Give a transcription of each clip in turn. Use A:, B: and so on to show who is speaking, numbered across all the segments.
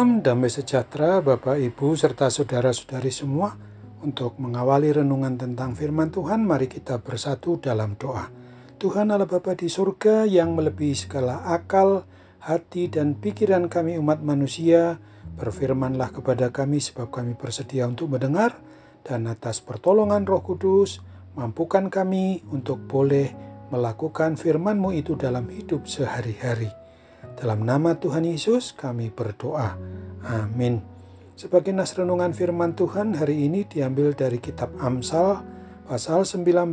A: Salam damai sejahtera Bapak, Ibu, serta saudara-saudari semua. Untuk mengawali renungan tentang firman Tuhan, mari kita bersatu dalam doa. Tuhan Allah Bapa di surga yang melebihi segala akal, hati, dan pikiran kami umat manusia, berfirmanlah kepada kami sebab kami bersedia untuk mendengar, dan atas pertolongan Roh Kudus, mampukan kami untuk boleh melakukan firman-Mu itu dalam hidup sehari-hari. Dalam nama Tuhan Yesus kami berdoa. Amin. Sebagai nas renungan firman Tuhan hari ini diambil dari kitab Amsal pasal 19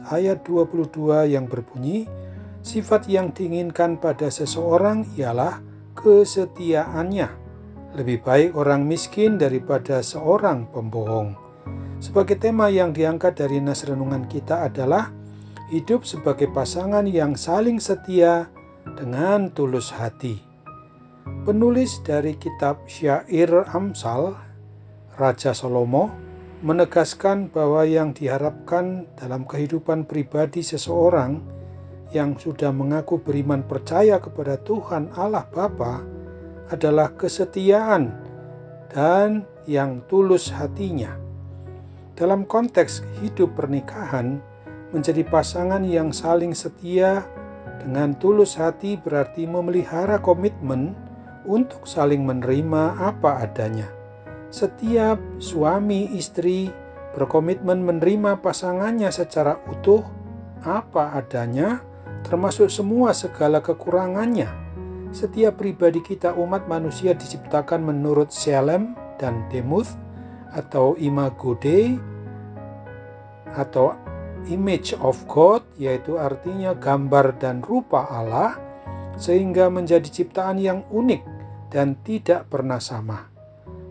A: ayat 22 yang berbunyi, sifat yang diinginkan pada seseorang ialah kesetiaannya. Lebih baik orang miskin daripada seorang pembohong. Sebagai tema yang diangkat dari nas renungan kita adalah hidup sebagai pasangan yang saling setia dengan tulus hati. Penulis dari kitab Syair Amsal, Raja Salomo, menegaskan bahwa yang diharapkan dalam kehidupan pribadi seseorang yang sudah mengaku beriman percaya kepada Tuhan Allah Bapa adalah kesetiaan dan yang tulus hatinya. Dalam konteks hidup pernikahan, menjadi pasangan yang saling setia dengan tulus hati berarti memelihara komitmen untuk saling menerima apa adanya. Setiap suami istri berkomitmen menerima pasangannya secara utuh, apa adanya, termasuk semua segala kekurangannya. Setiap pribadi kita umat manusia diciptakan menurut Shalem dan Demuth atau Imago Dei atau Image of God, yaitu artinya gambar dan rupa Allah, sehingga menjadi ciptaan yang unik dan tidak pernah sama.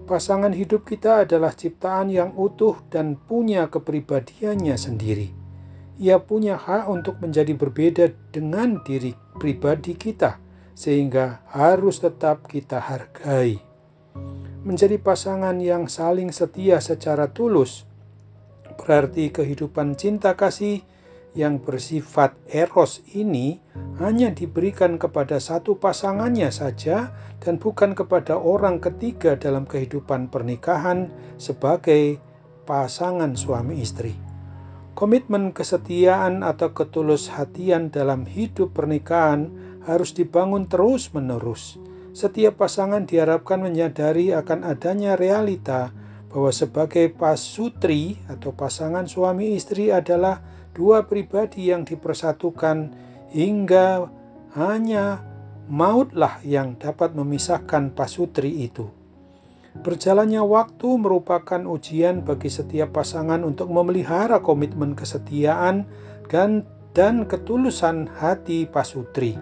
A: Pasangan hidup kita adalah ciptaan yang utuh dan punya kepribadiannya sendiri. Ia punya hak untuk menjadi berbeda dengan diri pribadi kita, sehingga harus tetap kita hargai. Menjadi pasangan yang saling setia secara tulus berarti kehidupan cinta kasih yang bersifat eros ini hanya diberikan kepada satu pasangannya saja dan bukan kepada orang ketiga dalam kehidupan pernikahan sebagai pasangan suami istri. Komitmen kesetiaan atau ketulus hatian dalam hidup pernikahan harus dibangun terus-menerus. Setiap pasangan diharapkan menyadari akan adanya realita bahwa sebagai pasutri atau pasangan suami istri adalah dua pribadi yang dipersatukan hingga hanya mautlah yang dapat memisahkan pasutri itu. Berjalannya waktu merupakan ujian bagi setiap pasangan untuk memelihara komitmen kesetiaan dan ketulusan hati pasutri.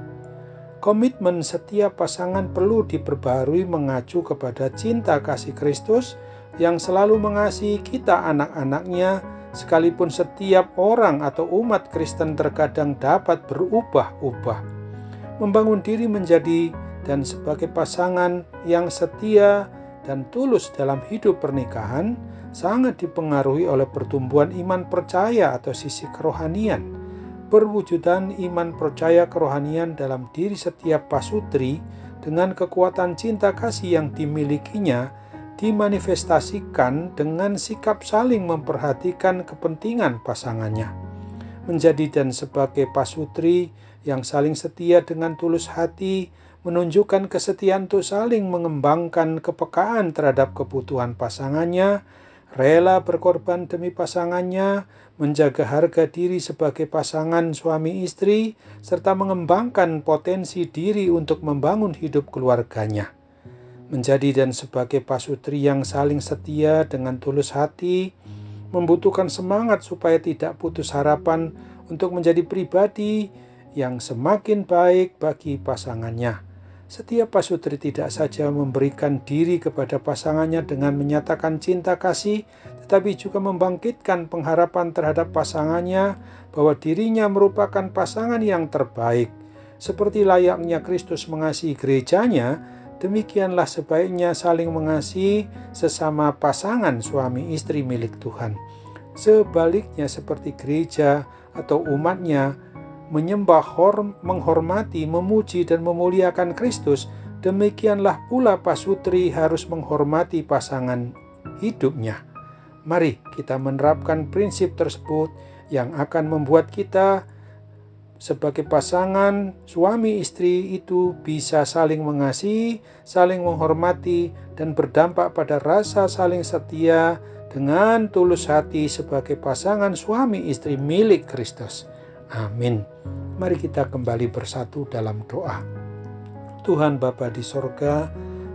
A: Komitmen setiap pasangan perlu diperbarui mengacu kepada cinta kasih Kristus yang selalu mengasihi kita anak-anaknya, sekalipun setiap orang atau umat Kristen terkadang dapat berubah-ubah. Membangun diri menjadi dan sebagai pasangan yang setia dan tulus dalam hidup pernikahan sangat dipengaruhi oleh pertumbuhan iman percaya atau sisi kerohanian. Perwujudan iman percaya kerohanian dalam diri setiap pasutri dengan kekuatan cinta kasih yang dimilikinya dimanifestasikan dengan sikap saling memperhatikan kepentingan pasangannya. Menjadi dan sebagai pasutri yang saling setia dengan tulus hati menunjukkan kesetiaan untuk saling mengembangkan kepekaan terhadap kebutuhan pasangannya, rela berkorban demi pasangannya, menjaga harga diri sebagai pasangan suami istri, serta mengembangkan potensi diri untuk membangun hidup keluarganya. Menjadi dan sebagai pasutri yang saling setia dengan tulus hati membutuhkan semangat supaya tidak putus harapan untuk menjadi pribadi yang semakin baik bagi pasangannya. Setiap pasutri tidak saja memberikan diri kepada pasangannya dengan menyatakan cinta kasih, tetapi juga membangkitkan pengharapan terhadap pasangannya bahwa dirinya merupakan pasangan yang terbaik. Seperti layaknya Kristus mengasihi gerejanya, demikianlah sebaiknya saling mengasihi sesama pasangan suami istri milik Tuhan. Sebaliknya seperti gereja atau umatnya menyembah, menghormati, memuji, dan memuliakan Kristus, demikianlah pula pasutri harus menghormati pasangan hidupnya. Mari kita menerapkan prinsip tersebut yang akan membuat kita sebagai pasangan suami istri itu bisa saling mengasihi, saling menghormati, dan berdampak pada rasa saling setia dengan tulus hati sebagai pasangan suami istri milik Kristus. Amin. Mari kita kembali bersatu dalam doa. Tuhan Bapa di sorga,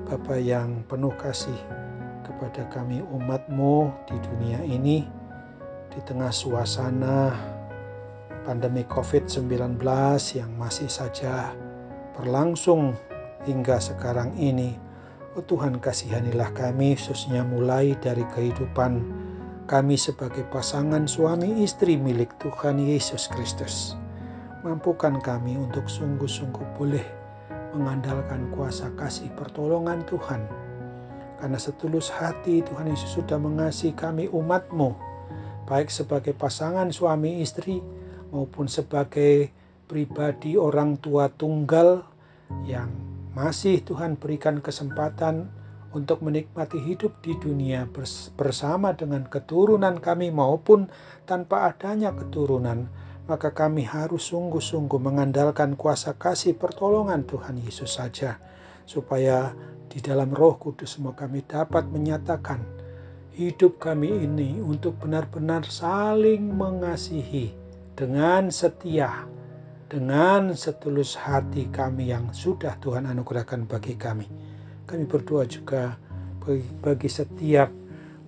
A: Bapa yang penuh kasih kepada kami umat-Mu di dunia ini, di tengah suasana pandemi COVID-19 yang masih saja berlangsung hingga sekarang ini. Oh Tuhan, kasihanilah kami, khususnya mulai dari kehidupan kami sebagai pasangan suami istri milik Tuhan Yesus Kristus. Mampukan kami untuk sungguh-sungguh boleh mengandalkan kuasa kasih pertolongan Tuhan. Karena setulus hati Tuhan Yesus sudah mengasihi kami umat-Mu, baik sebagai pasangan suami istri maupun sebagai pribadi orang tua tunggal yang masih Tuhan berikan kesempatan untuk menikmati hidup di dunia bersama dengan keturunan kami maupun tanpa adanya keturunan. Maka kami harus sungguh-sungguh mengandalkan kuasa kasih pertolongan Tuhan Yesus saja, supaya di dalam Roh Kudus kami dapat menyatakan hidup kami ini untuk benar-benar saling mengasihi dengan setia, dengan setulus hati kami yang sudah Tuhan anugerahkan bagi kami. Kami berdoa juga bagi setiap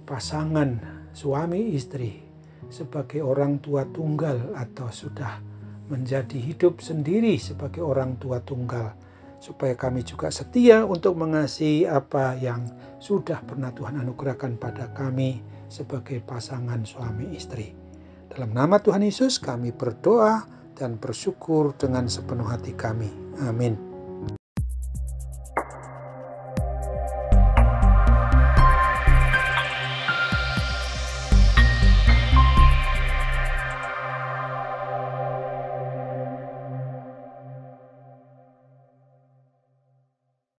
A: pasangan suami istri sebagai orang tua tunggal atau sudah menjadi hidup sendiri sebagai orang tua tunggal, supaya kami juga setia untuk mengasihi apa yang sudah pernah Tuhan anugerahkan pada kami sebagai pasangan suami istri. Dalam nama Tuhan Yesus kami berdoa dan bersyukur dengan sepenuh hati kami. Amin.